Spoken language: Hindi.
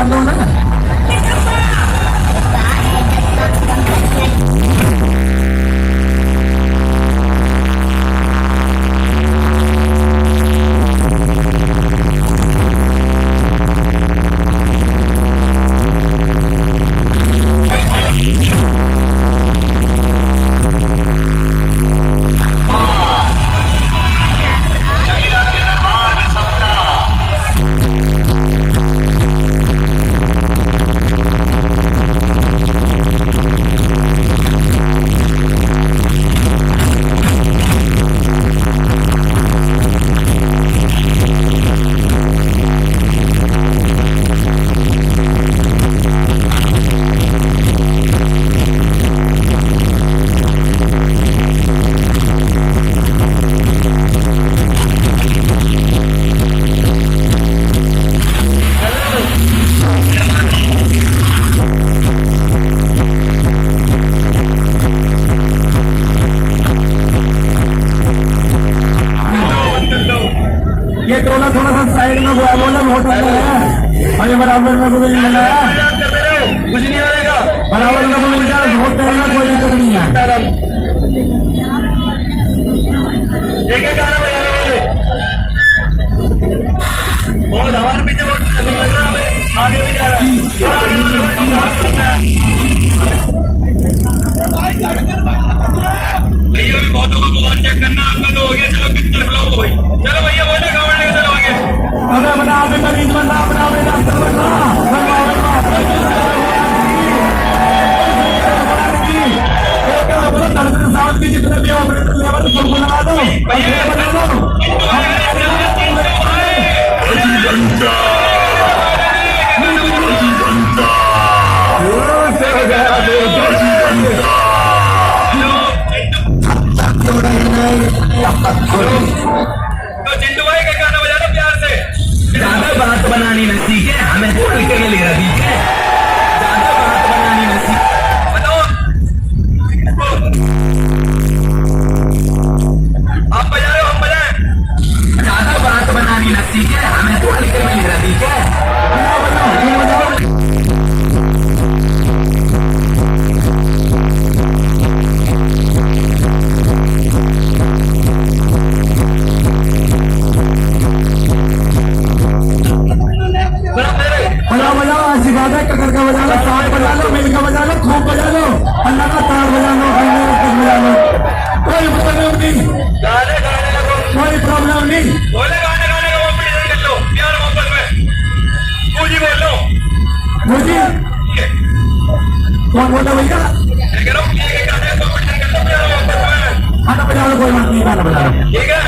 बजा लो ना। ये थोड़ा थोड़ा सा साइड में बोला होटल है, अरे बराबर में कोई नहीं है, कुछ नहीं होगा, बराबर में कोई नहीं है, होटल में कोई दिक्कत नहीं है। एक एक गाना बजा रहे हैं, बहुत हमारे पीछे बहुत लग रहा है, आगे भी जा रहा है। भैया भी बहुत होगा, चेक करना आपका तो हो गया, चलो कितने फ्लो हो गई, चलो भैया बोले गाँव लेके चलो आगे। अरे बना आगे मरीज बना, बना बेटा साउथ की जितने भी ऑपरेटर लेवल सबको लगा दो, तो चिंटू भाई का गाना बजा दो प्यार से। ज्यादा बात बनानी न सीखे, हमें छोड़ के ले रहा, ठीक है? ज्यादा बात बनानी न सीखे, बताओ आप बजा रहे हो, हम बजाएं? ज्यादा बात बनानी न सीखे, हमें छोड़ के ले रहा, ठीक है? ककर का बजा लो, साथ बजा लो, मिल का बजा लो, खूब बजा लो, अल्लाह का तार बजा लो, बजा लो, कोई प्रॉब्लम नहीं, गाने गाने लगो, कोई प्रॉब्लम नहीं, बोले गाने गाने का कॉम्पिटिशन कर लो, प्यार मोहब्बत में, मुझे बोल लो, मुझे, कौन बोला भैया? मैं कह रहा हूँ, गाने का कॉम्पिटिशन कर लो, प्यार मोहब्बत में, गाना बजा लो, कोई बात नहीं, गाना बजा लो, ठीक है?